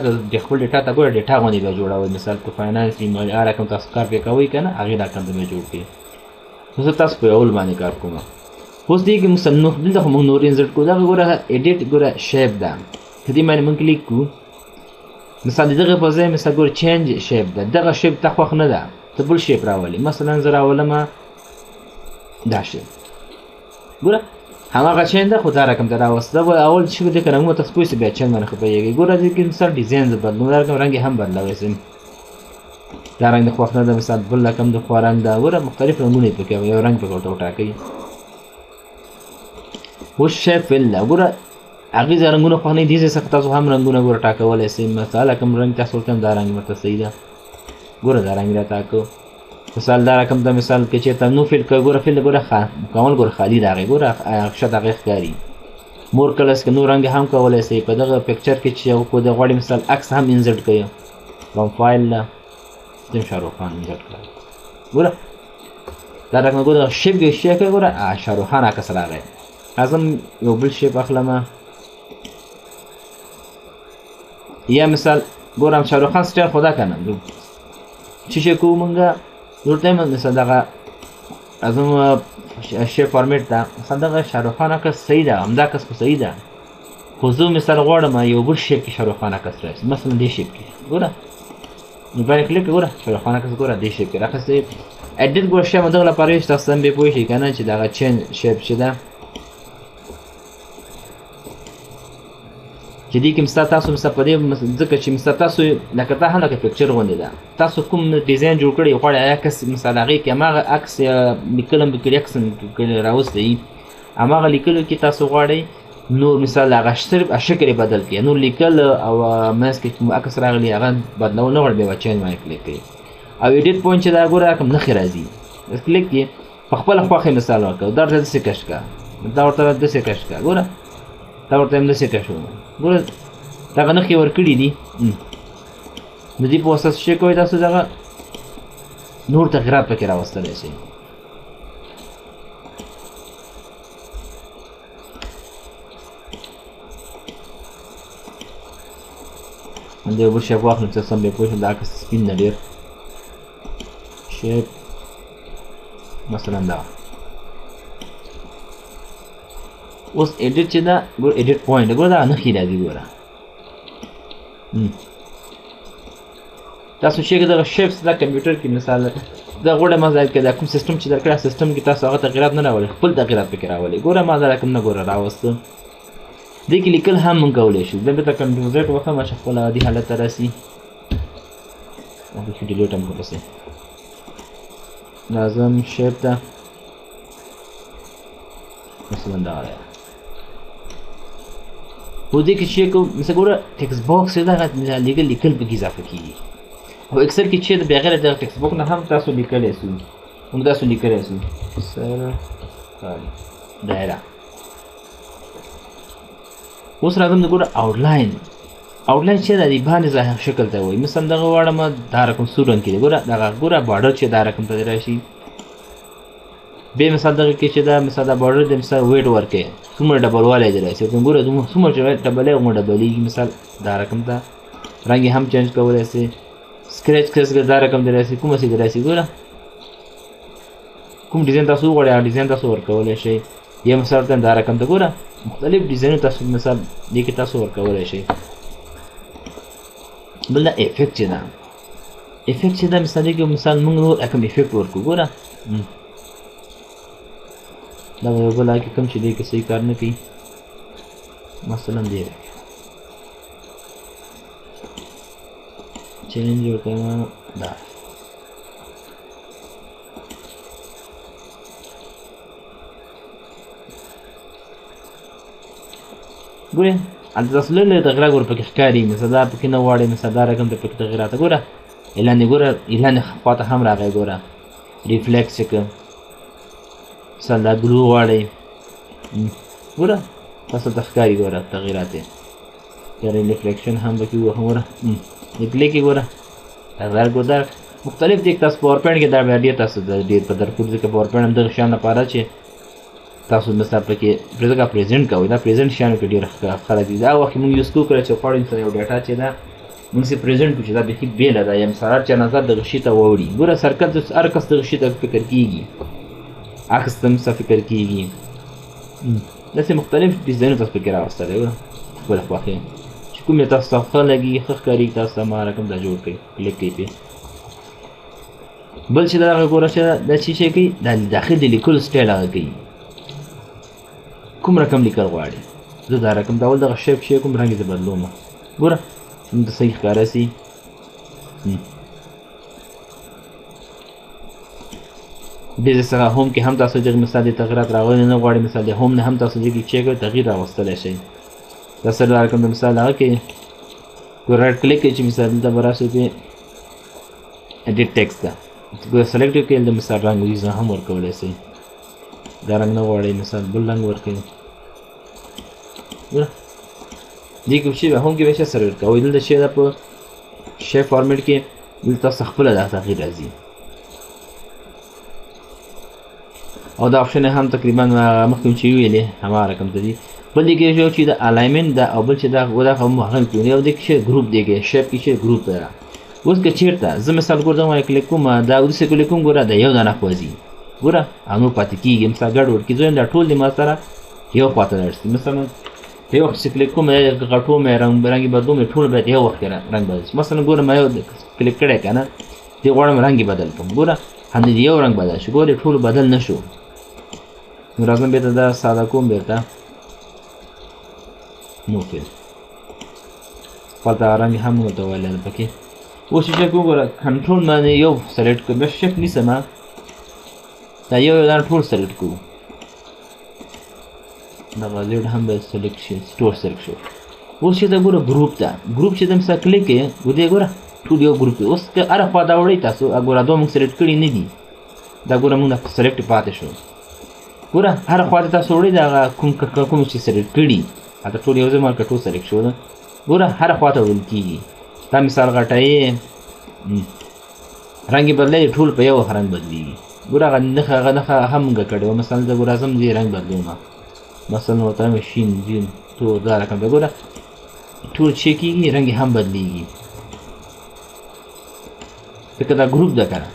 ته ګوره ډیټا غوندې بیا جوړوئ. مثال په فاینانس ایمیل هر رقم تاسو کار پرې کوئ که نه هغې رقم ته بیا جوړ کړئ. نو زه تاسو په اول باندې کار کوم. اوس دې کې مثال دلته خو موږ نور انسرټ کړو. دغه ګوره ایډیټ ګوره شیپ ده که دې باندې موږ کلیک کړو مثال د دغه په ځای مثال ګوره چینج شیپ ده. دغه شیپ ته خوښ نه ده ته بل شیپ راولي. مثلا زه راولمه دا شیپ ګوره هماغه چین ده خو دا رقم ته راوسته. به اول چې دې که رنګونه تاسو پوه شئ بیا چین باندې ښه پوهېږئ. ګوره دې کې مثال ډیزاین زه بدلوم. دا رقم رنګ یې هم بدلوی شم. دا رنګ د خوښ نه ده مثال بل رقم د خوا رنګ ده. ګوره مختلف رنګونه یې پکې یو رنګ پکې ورته وټاکئ. اوس شیپ فیل ده ګوره هغې ځای رنګونه خوښ نه دي. دې څخه تاسو هم رنګونه ګوره ټاکولی شئ. مثال کوم رنګ تاسو ورته دا رنګ ورته صحیح ده. ګوره دا رنګ راټاکو. مثال دا رقم ته مثال کې چېرته نو فیل که ګوره فیل ګوره مکمل ګوره خالي د هغې ګوره شاته هغې ښکاري. مور کلرز که نور رنګ هم کولی شئ. په دغه پکچر کې چې یو کو د غواړي مثال عکس هم انزرټ کوي فرام فایل ده زم شاهرخ خان انزرټ کړی ګوره دا رقم ګوره شیپ کې شی کوي ګوره شاهرخ خان عکس راغی. اعظم یو بل شیپ اخلمه یا مثال ګوره شاهرخ خان سټایل خو دا که نه چې شی کوو مونږه ورته مثلا دغه اعظم شیپ فارمیټ ده. مثلا دغه شاهرخ خان عکس صحیح ده همدا عکس خو صحیح ده خو زه مثال غواړم یو بل شیپ کې شاهرخ خان عکس راشي. مثلا دې شیپ کې ګوره نو باندې کلیک ګوره شاهرخ خان عکس ګوره دې شیپ کې راخستی. اډیټ ګوره شی دغه لپاره چې تاسو هم بیا پوه شئ که نه چې دغه چین شیپ چې ده چې دې کې مثال تاسو مثال په دې ځکه چې مثال تاسو لکه دا هم لکه پکچر غوندې ده. تاسو کوم ډیزاین جوړ کړی غواړئ عکس مثال هغې کې هماغه عکس لیکل هم پکې عکس راوستی هماغه لیکلو کې تاسو غواړئ نور مثال هغه صرف شکل یې بدل کړئ. نور لیکل او منځ کې کوم عکس راغلی هغه بدلول نه غواړئ بیا به چینج باندې کلیک کړئ. او ایډیټ پوینټ چې دا ګوره کوم نښې راځي کلیک کړئ په خپله خوښې مثال ورکړه. دا ورته داسې کش کړه دا ورته داسې کش کړه ګوره دا ورته هم داسې کش ګوره دغه نښې ورکړي دي. د دې په واسطه څه شی کوئ تاسو دغه نور تغیرات پکې راوستلی شئ. د یو بل شیپ واخلم چې سم بیا پوه شم دا عکس سپین ده ډېر شیپ مثلا دا اوس ایډیټ چې ده ګوره ایډیټ پوینټ ګوره دا نښې راځي ګوره تاسو چې دغه شیپس دا کمپیوټر کې مثال دا غوړه ما ځای کې دا کوم سیستم چې درکړه سیستم کې تاسو هغه تغیرات نه راولئ خپل تغیرات پکې راولئ. ګوره ما دا کوم نه ګوره راوسته دې کې لیکل هم موږ کولی شو. بیا بېرته کمپیوټر وښیم چې خپل عادي حالت ته راسي. بیخي ډیلیټ هم کړی شي لازم شیپ ده مثلا دغه دی خو دې کې چې کوم مثلا ګوره ټکسټ باکس دی دغه لیکل پکې اضافه کېږي او اکثر کې چې بغیر د ټکسټ باکس نه هم تاسو لیکلی شو موږ تاسو لیکلی شو سر دایره. اوس راځم د ګوره آوټلاین چې دا د باندې ظاهر شکل ته وایي. مثلا دغه غواړم دا رقم سور رنګ کې دی ګوره دغه ګوره بارډر چې دا رقم ته راشي. بیا مثال دغه کې چې دا مثال دا بارډر د مثال ویټ ورکوي څومره ډبلوالی دی راشي ګوره څومره چې ډبلی هغومره ډبلیږي. مثال دا رقم ته رنګ یې هم چینج کولی شي. سکریچ کس دا رقم دی راشي کومه سي دی راشي ګوره کوم ډیزاین تاسو وغواړئ هغه ډیزاین تاسو ورکولی شئ. یا مثال ته دا رقم ته ګوره مختلف ډیزاینونه تاسو مثال دې کې تاسو ورکولی شئ. بل دا افیکټ چې ده افیکټ چې ده مثال کې مثال موږ نور کوم افیکټ ورکړو ګوره دا یو بل کې کوم چې دې کې صحیح کار نه کوي مثلا دې چینج وکړم دا ګورې هلته تاسو لږ تغیرات ورپکې ښکاري مثلا دا پکې نه غواړئ مثلا دا رقم ته پکې تغیرات ګوره اعلان ګوره اعلان خواته هم راغی ګوره ریفلیکس چې که مثلا دا بلو غواړئ ګوره تاسو ته ښکاري ګوره تغیرات یې یا ریفلیکشن هم پکې ووهم ګوره کلیک یې ګوره ګوره مختلف دي تاسو پاور پوینټ کې دا بیا ډېر تاسو ډېر په درکو ځکه پاور پوینټ هم دغه شیان لپاره چې تاسو مثلا پکې ځکه پریزنټ کوئ دا پریزنټ شیانو کې ډېر خلک دي دا وخت موږ یوز کوو کله چې غواړو مثلا یو ډیټا چې دا موږ یې پریزنټ کړو چې دا بیخي بېله ده یا مثلا چا نظر دغه شي ته واوړي ګوره سرکت هر کس دغه شي ته فکر کېږي عکس ته مثلا فکر کېږي داسې مختلف ډیزاینونه تاسو پکې راوستلی ګوره خپله خوښې چې کوم یې تاسو ته ښه لګي ښه ښکاري تاسو ته ما رقم دا جوړ کړئ کلیک کوئ پرې بل چې دا هغه ګوره چې دا څه شی کوي دا داخل د لیکلو سټایل هغه کوي کوم رقم لیکل غواړي زه دا رقم ډول دغه شیپ شی کوم رنګ یې زه بدلوم ګوره د صحیح ښکاره سي دې سره هوم کې هم تاسو دغه مثال د تغیرات راغلی نه غواړئ مثال د هوم نه هم تاسو دغه چیک تغییر راوستلی شئ دا سره دا رقم د مثال هغه کې ګوره رایټ کلیک کوئ چې مثال دلته به راشئ پې ایډیټ ټیکسټ ده ګوره سلیکټ یې کړئ د مثال رنګ ویزه هم ورکولی شئ دا رنګ نه غواړئ مثال بل رنګ ورکوئ ګوره دې کې شی هم کې به شی سره ورکوئ دلته شی ده په شی فارمیټ کې دلته تاسو خپله دا تغییر راځي او دا آپشن هم تقریبا مخکې چې ویلې هماغه رقم ته دي بل دې کې چې د الاینمنټ دا او بل چې دا هم هغه کوي یو دې کې ګروپ دی کې شیپ کې ګروپ ده اوس که چیرته زه مثال ګورم ما کلیک کوم دا اوس کلیک کوم ګوره دا یو دانه خوځي ګوره انو پاتې کېږي مثلا ګډوډ کې زه دا ټول دې ما سره یو خواته درسي مثلا یو وخت چې کلیک کوم غټو مې رنګ بدلوم ټول به یو وخت رنګ بدل مثلا ګوره ما یو کلیک کړی که نه دې غواړم رنګ یې بدل کړم ګوره همدې یو رنګ بدل شو ګوره ټول بدل نه شو نو راځم بېرته دا ساده کوم بېرته نو فیل خپل دا رنګ هم ورته ویلی ده پکې اوس چې چک وګوره کنټرول باندې یو سلیکټ کړو بیا شیفټ نیسم دا یو یو دانه ټول سلیکټ کړو دغه لیډ هم باید سلیکټ شي سټور سلیکټ شو اوس چې دا ګوره ګروپ ده ګروپ چې د مثلا کلیک یې ودې ګوره ټول یو ګروپ دی اوس که هره خوا دا وړئ تاسو ګوره دوه موږ سلیکټ کړي نه دي دا ګوره موږ سلیکټ پاتې شو ګوره هره خوا ته تاسو وړئ د هغه کوم چې سلیکټ کړي هلته ټول یو ځای مالکه ټول سلیکټ شو ده ګوره هره خوا ته وړل کېږي دا مثال غټایې رنګ یې بدلوي ټول په یو رنګ بدلېږي ګوره هغه نښه هم موږ کړې وه مثلا زه ګوره اعظم دې رنګ بدلوم مثلا ورته وایم شین زین تور دا رقم ده ګوره ټول چې کېږي رنګ یې هم بدلېږي ځکه دا ګروپ ده که نه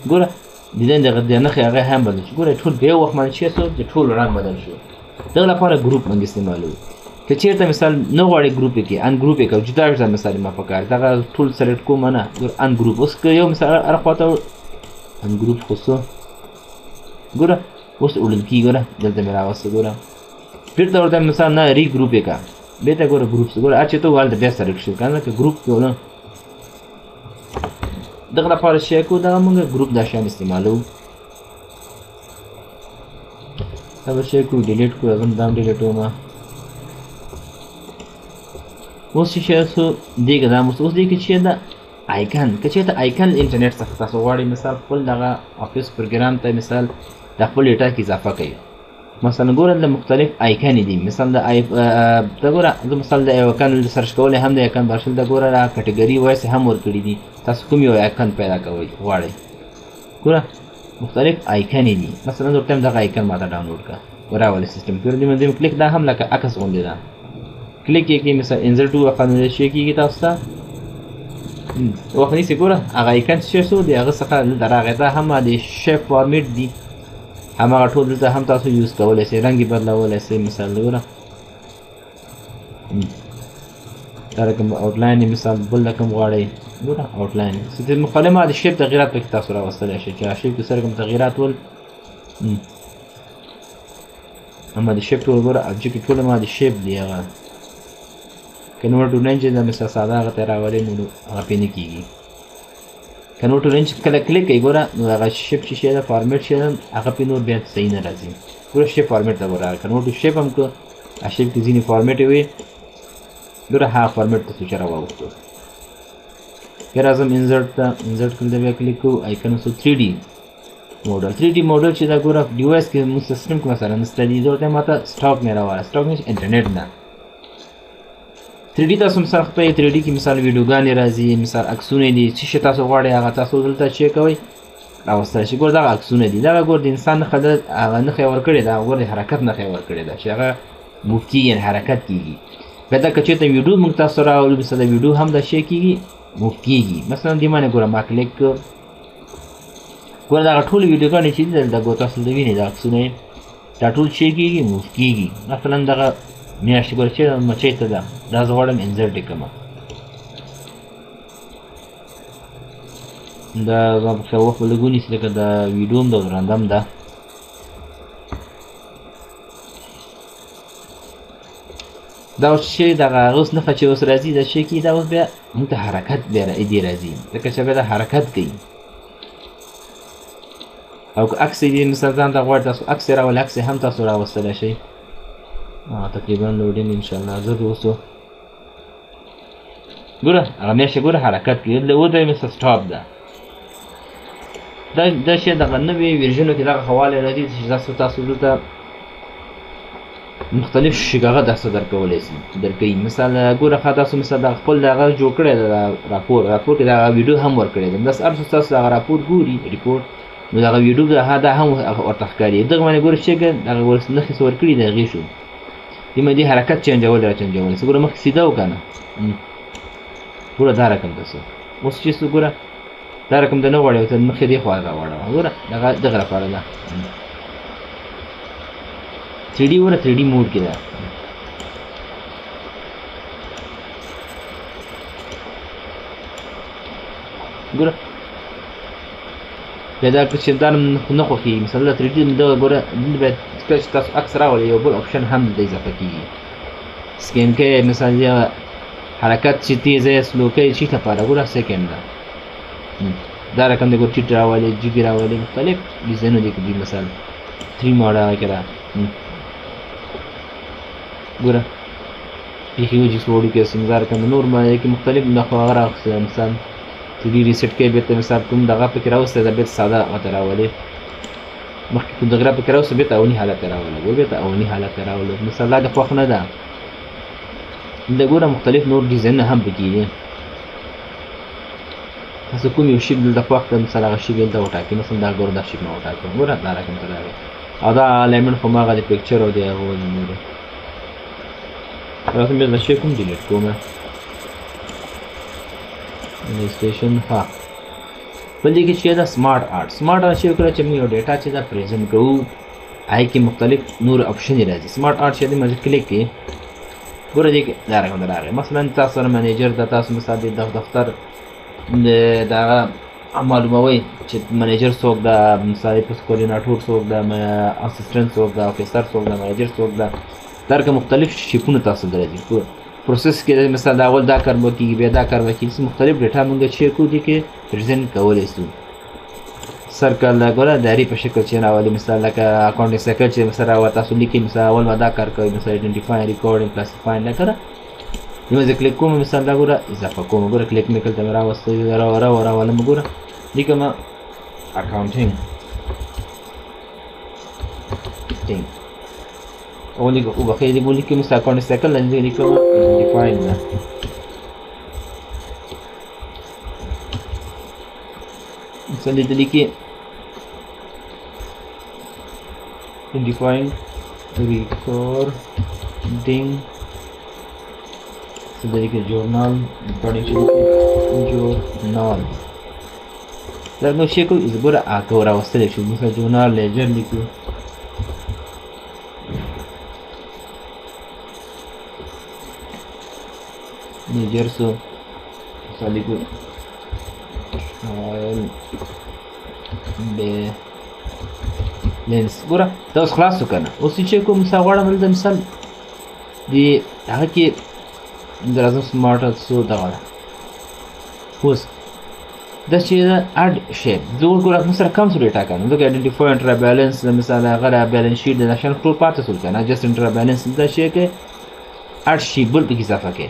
ګوره ډیزاین دغه نښې هغه هم بدل شو ګوره ټول په یو وخت باندې چې شو چې ټول رنګ بدل شو دغه لپاره ګروپ موږ استعمالوو که چېرته مثال نه غواړې ګروپ یې کړي ان ګروپ یې کوو جدا جدا مثال ما پکار دغه ټول سلیکټ کوم نه ان ګروپ اوس که یو مثال هره خواته ان ګروپ خو څه ګوره اوس وړل کېږي ګوره دلته مې راوسته ګوره بېرته ورته مثال نه ری ګروپ یې کړه بېرته ګوره ګروپ ګوره هر چېرته هلته بیا سلیکټ شو که نه که ګروپ کې ونه دغه لپاره شی کوو دغه موږ ګروپ دا شیان استعمالوو دا به شی کوو ډیلیټ کړو هغه هم دا هم ډیلیټ وم اوس چې شی شو دې کې دا اوس دې کې چې ده آیکن که چېرته آیکن انټرنیټ څخه تاسو غواړئ مثال خپل دغه آفس پروګرام ته مثال د خپل ډیټا کې اضافه کوي مثلا ګوره د مختلف آیکنې دي مثال د ګوره زه مثال د آیکن سرچ کولی هم د آیکن برشل د ګوره دا کټګري وایس هم ورکړي دي تاسو کوم یو آیکن پیدا کوئ غواړئ ګوره مختلف آیکنې دي مثلا زه ورته دغه آیکن ماته ډاونلوډ کړه راولې سیسټم کې دې کلیک دا هم لکه عکس غوندې ده کلیک یې کړئ مثلا انزر ټو وخت شی کېږي تاسو ته وخت نیسي ګوره هغه آیکن چې شو د هغه څخه دلته راغی دا هم د شیپ فارمیټ دي هماغه ټول دلته هم تاسو یوز کولی شئ رنګ یې بدلولی شئ مثال ګوره دا رقم آوټلاین یې مثال بل رقم غواړئ ګوره آوټلاین مختلف ما د شیپ تغیرات پکې تاسو راوستلی شئ چې شیپ کې څه رقم تغیرات ول اما د شیپ ټول ګوره ابجکټ ټول ما د شیپ دی هغه کنورټ ټو رینج دا مثال ساده هغه ته راولئ نو هغه پرې نه کېږي کنورټ ټو رینج کله کلیک کوئ ګوره نو هغه شیپ چې شی ده فارمیټ شی ده هغه پرې نور بیا صحیح نه راځي ګوره شیپ فارمیټ ته ګوره کنورټ ټو شیپ هم کړو ارشیف کې ځینې فارمیټ وي ګوره هغه فارمیټ ته سوچ راواوښتو بیا راځم انزرټ ته انزرټ کې بیا کلیک کوو آیکن وسو 3D موډل 3D موډل چې دا ګوره ډیوایس کې موږ سیسټم کې مثلا نشته دي دلته ماته سټاک نه راوړه سټاک نه انټرنیټ نه 3D تاسو مثلا خپل 3D کې مثال ویډیوګانې راځي مثال عکسونه دي چې تاسو غواړئ هغه تاسو دلته چک کوئ راوستل شي ګور دا عکسونه دي دا ګور د انسان خدای هغه نه خبر کړي دا ګور د حرکت نه خبر کړي دا چې هغه موف کیږي حرکت کیږي دا کچې ته ویډیو موږ تاسو راولو مثلا ویډیو هم دا شي کیږي موف کیږي مثلا دی باندې ګور ما کلیک ګور دا ټول ویډیوګانې چې دا ګور تاسو د ویني دا عکسونه دا ټول شي کیږي موف کیږي مثلا دا میاشت ګور چې مچې ته دا زوړم انزرټ کما دا په وخت لګونی چې لکه دا ویډیو هم د راندم ده دا اوس شی دغه اوس نښه چې اوس راځي دا شی کې دا اوس بیا موږ ته حرکت بیا راځي ځکه چې بیا دا حرکت کوي او که عکس دې مثلا ځان ته غواړئ تاسو عکس راولئ عکس هم تاسو راوستلی شئ تقریبا لوډینګ انشاءالله زه به اوسو ګوره هغه میاشتې ګوره حرکت کوي ودرېږي مثل سټاپ ده دا شی دغه نوي ورژنو کې دغه حواله راځي چې تاسو دلته مختلف شګغه تاسو درکولی شي درکوي مثال ګوره ښه تاسو مثال دغه خپل دغه جوړ کړی ده راپور کې دغه ویډیو هم ورکړی ده بس هر څه تاسو دغه راپور ګوري ریپورټ نو دغه ویډیو دا هم ورته ښکاري دغه باندې ګوره شګه دغه نښې څه ورکړي د هغې شو دې باندې حرکت چینجول راچینجول څه ګوره مخکې سیده وکنه ګوره دا رقم تاسو اوس چې څه ګوره دا رقم ته نه غواړئ ته مخکې دې خوا راواړوه ګوره دغه لپاره ده 3D ګوره 3D موډ کې ده ګوره بیا دا چې دا نه خوښېږي مثلا 3D دغه ګوره باید کله چې تاسو عکس راولئ یو بل اپشن هم د اضافه کېږي سکین کوي مثلا حرکت چې تیز یا سلو کوي چی لپاره ګوره سیکنډ ده دا رقم د ګور چیټ راولي جیبي راولي مختلف ډیزاینونه دي مثلا 3 موډه کړه ګوره یو جی سوړو کې سمزار کنه نور ما کې مختلف نخو غره مثلا 3D ریسیټ کې به ته مثلا کوم دغه فکر اوسه د بیت ساده وته راولي مخکې کوم دغه فکر اوسه به ته اونی حالت راولي به ته اونی حالت راولي مثلا د خوښ نه ده د ګوره مختلف نور ډیزاین هم بګیږي تاسو کوم یو شی د وخت مثلا هغه شی دلته وټاکئ مثلا دا ګوره دا شی ما وټاکم ګوره دا رقم ته راغی او دا الیمنټ خو ما هغه د پکچر او د هغه نور راځم بیا دا شی کوم ډیلیټ کوم انسټیشن ها بل دې کې چې دا سمارټ آرټ شی وکړه چې موږ یو ډیټا چې دا پریزنټ کوو هغې کې مختلف نور اپشن راځي سمارټ آرټ چې دې مې کلیک کړئ ګوره دې کې دا رقم راغی مثلا تاسو سره منیجر د تاسو مثلا د دفتر دغه معلوموئ چې منیجر څوک ده مثلا کوارډیناټور څوک ده اسسټنټ څوک ده افیسر څوک ده منیجر څوک ده دا رقم مختلف شیپونه تاسو ته راځي پروسس کې مثلا دا اول دا کار به کېږي بیا دا کار به کېږي مختلف ډیټا موږ چیک کوو دې کې پرزنټ کولی شو سرکل ګوره دایرې په شکل چې راولي مثلا لکه اکاونټ سیکل چې مثلا تاسو لیکئ مثلا اول به دا کار کوئ مثلا ایډنټیفاین ریکارډینګ کلاسیفاین لکه یو ځای کلیک کوم مثلا دا ګوره اضافه کوم ګوره کلیک مې کړل ته مې راوستی راولم ګوره لیکم اکاونټینګ او وبخښئ دې مو لیکم مثلا اکاونټ سیکل لیکم ایډنټیفاین ده مثلا دې لیکي ایډنټیفاین ریکارډینګ sedikit jurnal recording jurnal dan no sheko izbura akawra wasle shu misal jurnal ledger liku ledger so saliku be lens ګوره دا اوس خلاص وکنه اوس چې کوم مثال غواړم دلته مثال دی هغه کې درازم سمارټ سو دغه اوس دا چې اډ شیپ زه ګوره موږ سره کم څه ډیټا کوو ځکه آیډنټیفای انټرا بیلنس مثال هغه را بیلنس شیټ د نشن ټول پاتې سول کنه جست انټرا بیلنس دا شی کې اډ شی بل پکې اضافه کوي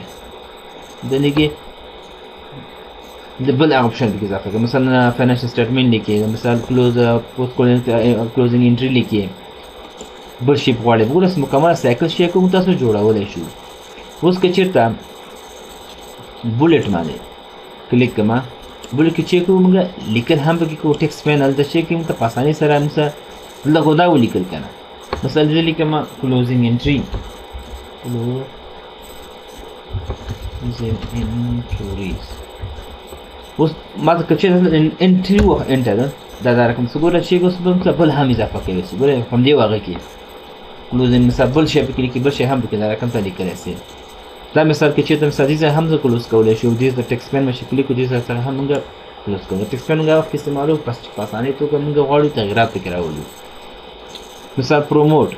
د لګي د بل اپشن پکې اضافه کوي مثلا فاینانشل سټیټمنټ لیکي مثال کلوز پوسټ کلوزینګ انټری لیکي بل شی غواړي وګوره مکمل سایکل شی کوم تاسو جوړولای شو اوس که چیرته بولټ باندې کلیک کما بولټ کې چې کوم لیکل هم پکې کو ټیکس پینل د شی کې ته په اسانۍ سره مثلا لږ دا ولیکل کنه مثلا دې لیکم کلوزینګ انټری انټریز اوس ما ته چې انټری و انټر دا رقم څه ګوره چې اوس بل هم اضافه کوي څه ګوره هم دی واغې کې کلوزینګ مثلا بل شی پکې کې بل شی هم پکې دا رقم ته لیکل شي دا مثال کې چې تم سادي هم زه کلوز کولای شو دې د ټیکس پین مشه کلیک دې سره هم موږ کلوز کوو ټیکس پین موږ وخت استعمالو پس په اسانۍ توګه موږ غواړو تغیرات پکې راولو مثال پروموټ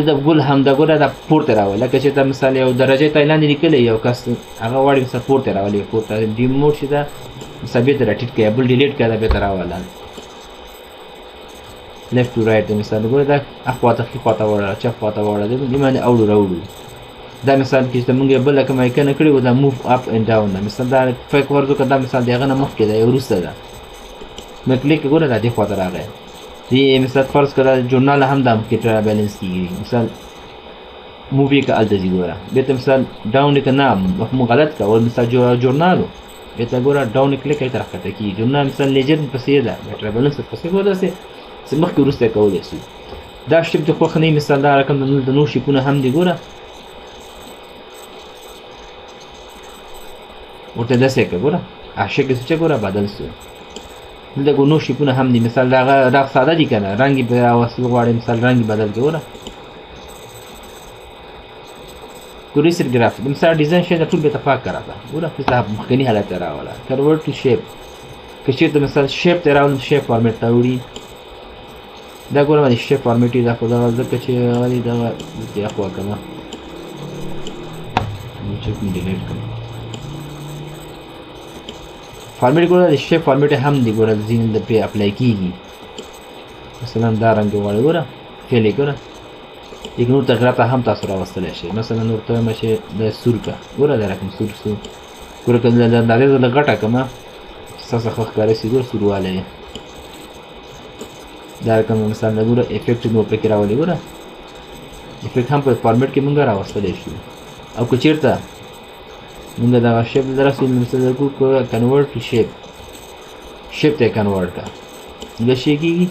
د ګل هم دا ګوره دا پورته راولي لکه چې دا مثال یو درجه تایلاند لیکلی یو کس هغه غواړي مثلا پورته راولي پورته ډیموټ شي دا مثبت راټیټ کړي بل ډیلیټ کړي دا به راولا لیفت ټو رائټ مثال ګوره دا اخواته خواته وړه چپ خواته وړه دې باندې اوړو راوړو دا مثال کې چې موږ بل کوم ایکن کړی و دا موف اپ اند ډاون دا مثال دا فیک ورزو کدا مثال دغه نه مخ کې دا یو روسته ده مې کلیک ګوره دا دی خواته راغی دی مثال فرض کړه ژورنال هم د کیټر بیلنس کیږي مثال مووی کا الدزی ګوره به ته مثال ډاون کې نه مو غلط کا ول مثال ژورنالو به ته ګوره ډاون کلیک کړه راکته کی ژورنال مثال لیجند پسې ده کیټر بیلنس پسې ګوره سه مخ کې روسته کولای شي دا شپ د خو خنی مثال دا رقم د نور شي کونه هم دی ګوره ورته داسې که ګوره عاشق چې ګوره بدل سو دلته نو شیپونه هم دي مثال دا ساده دي کنه رنګ به راوستل غواړي مثال رنګ بدل کې ګوره ګوري سر ګرافیک مثال ډیزاین شي د ټول به اتفاق کراته ګوره په صاحب مخکنی حالت راولا کنورټ ټو شیپ که چیرته مثال شیپ ته راول شیپ فارمیټ ته وړي دا ګوره باندې شیپ فارمیټ دا خو دا ځکه چې غالي دا دې اخوا کنه چې کوم ډیلیټ کړم فارمیټ ګوره د شیپ فارمیټ هم دی ګوره ځین د په اپلای کیږي مثلا دا رنګ غواړي ګوره فعلی ګوره اګنور تغیرات هم تاسو راوستلی شئ مثلا نور ته مشه د سور کا ګوره دا رقم سور ګوره کله د اندازې د غټه کما څه خخ کاری سي ګوره سورواله دا رقم مثلا ګوره افیکټ نو پکې راولي ګوره افیکټ هم په فارمیټ کې مونږ راوستلی شو او که چیرته مونږ دا شیپ درسول مثلا کو کنورټ ټو شیپ ته کنورټ کا دا شي کیږي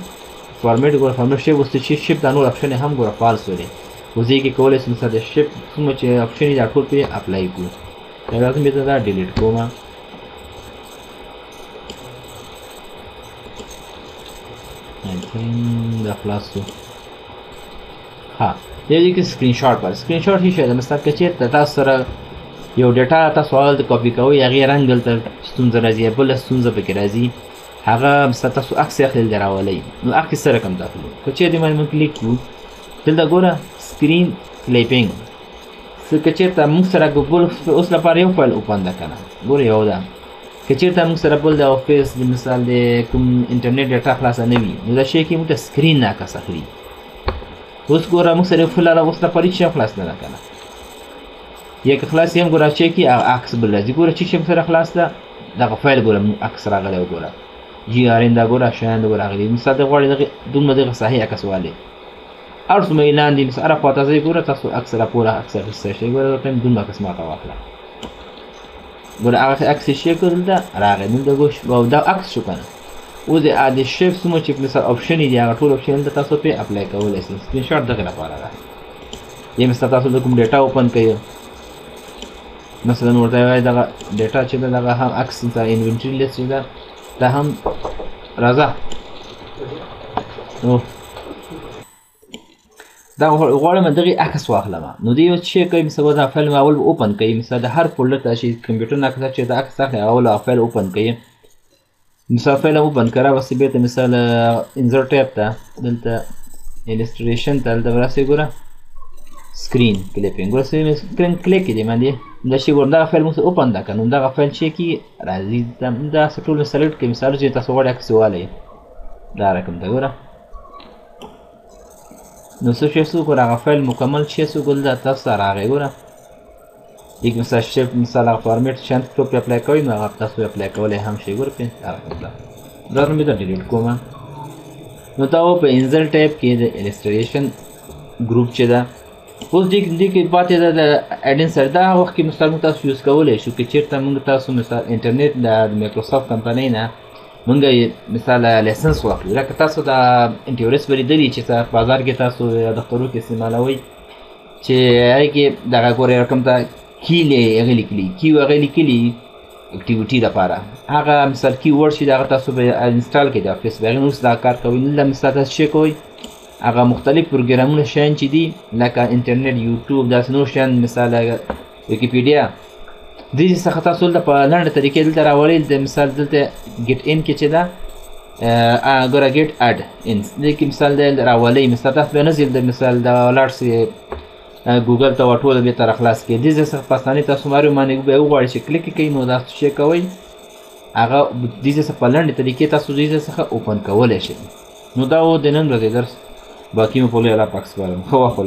فارمیټ ګور فارمیټ شیپ وست چې شیپ دا نور اپشن هم ګور فالس ولې وځي کې کولای شم مثلا شیپ کوم چې اپشن دا ټول په اپلای کو دا لازم به دا ډیلیټ کوم دا خلاصو ها دې کې سکرین شاټ پر سکرین شاټ هي شه مثلا کې چې تاسو سره یو ډیټا تاسو سوال د کاپی کوئ هغه رنګ دلته ستونزه راځي بل ستونزه پکې راځي هغه مثلا تاسو عکس اخلي دراولي نو عکس سره کوم داخلي که چې دې باندې کلیک کو دلته ګوره سکرین کلیپینګ څه که چېرته موږ سره ګوګل اوس لپاره یو فایل اوپن ده کنه ګوره یو ده که چېرته موږ سره بل د افیس د مثال د کوم انټرنیټ ډیټا خلاصه نه وي نو دا شی کې موږ سکرین نه عکس اخلي اوس ګوره موږ سره فل را اوس لپاره هیڅ خلاص نه کنه یا که خلاص یم ګوره چې کی عکس بل راځي ګوره چې شم سره خلاص ده دغه فایل ګوره عکس راغلی ګوره جی آر ان دا ګوره شاند ګوره راغلی مثال د غوړي دغه دومره دغه صحیح عکس والے ارس مې لاندې مثال خواته ځي ګوره تاسو اکثره پورا اکثر څه شي ګوره ټیم دومره قسمه تا واخله ګوره هغه عکس شي کول دا راغلی نو د ګوش او دا عکس شو کنه او د ادي شیپ سمو چې مثال اپشن دی هغه ټول اپشن د تاسو په اپلای کولای شئ سکرین شاټ دغه لپاره ده یا مثال تاسو د کوم ډیټا اوپن کړئ مثلا ورته وای دا ډیټا چې دا هم عکس ته انوینټری لیست دا هم راځه نو دا غواړم دغه عکس واخلم نو دی چې کوي مثلا دا فایل اول اوپن کوي مثلا د هر فولډر ته شي کمپیوټر نه کړه چې دا عکس اخلي اول فایل اوپن کوي مثلا فایل اوپن کړه وسې به ته مثلا انسرټ ټیب ته دلته الستریشن ته دلته ورسې ګوره سکرین کلیپینګ ورسې سکرین کلیک دې باندې دا شی ګور دغه فایل موږ اوپن ده که نو دغه فایل چې کي راځي دا ټول مې سلیکټ کړي مثال چې تاسو غواړئ عکس والی دا رقم ته ګوره نو څه شی څو ګوره هغه فایل مکمل شی څو ګل دا تاسو ته راغی ګوره یک مثال شیپ مثال هغه فارمیټ شانت ټوپ اپلای کوئ نو هغه تاسو اپلای کولی هم شئ ګوره پرې دا رقم ده دا نو مې دا ډیلیټ کوم نو دا و په انزل ټایپ کې د السټریشن ګروپ چې ده اوس دې کې پاتې ده د اډین سره دا وخت کې مثال موږ تاسو یوز کولی شو که چېرته موږ تاسو مثال انټرنیټ د مایکروسافټ کمپنۍ نه موږ مثال لایسنس واخلو لکه تاسو د انټیوریس به لیدلي چې بازار کې تاسو دفترو کې استعمالوئ چې هغې کې دغه ګورې رقم ته کی هغې لیکلي کی هغې لیکلي اکټیویټي لپاره هغه مثال کی ورډ چې د هغه تاسو به انسټال کړئ د افیس به هغې نه اوس دا کار کوئ نه مثال تاسو څه کوئ هغه مختلف پروګرامونه شیان چې دي لکه انټرنیټ یوټیوب داسې نور شیان مثال ویکیپیډیا دې څخه تاسو دلته په لنډه طریقې دلته راولئ د مثال دلته ګیټ ان کې چې ده ګوره ګیټ اډ ان دې کې مثال دی راولئ مثال تاسو بیا نه ځئ د مثال د ولاړ سئ ګوګل ته ورټوله بېرته راخلاص کړئ دې ځای څخه په اسانۍ تاسو مارو باندې بیا وغواړئ چې کلیک یې کوئ نو دا څه کوئ هغه دې ځای څخه په لنډې طریقې تاسو دې ځای څخه اوپن کولی شئ نو دا و د نن ورځې درس باقي مې په لوی الله پاک سپارم ښه وخت ولرئ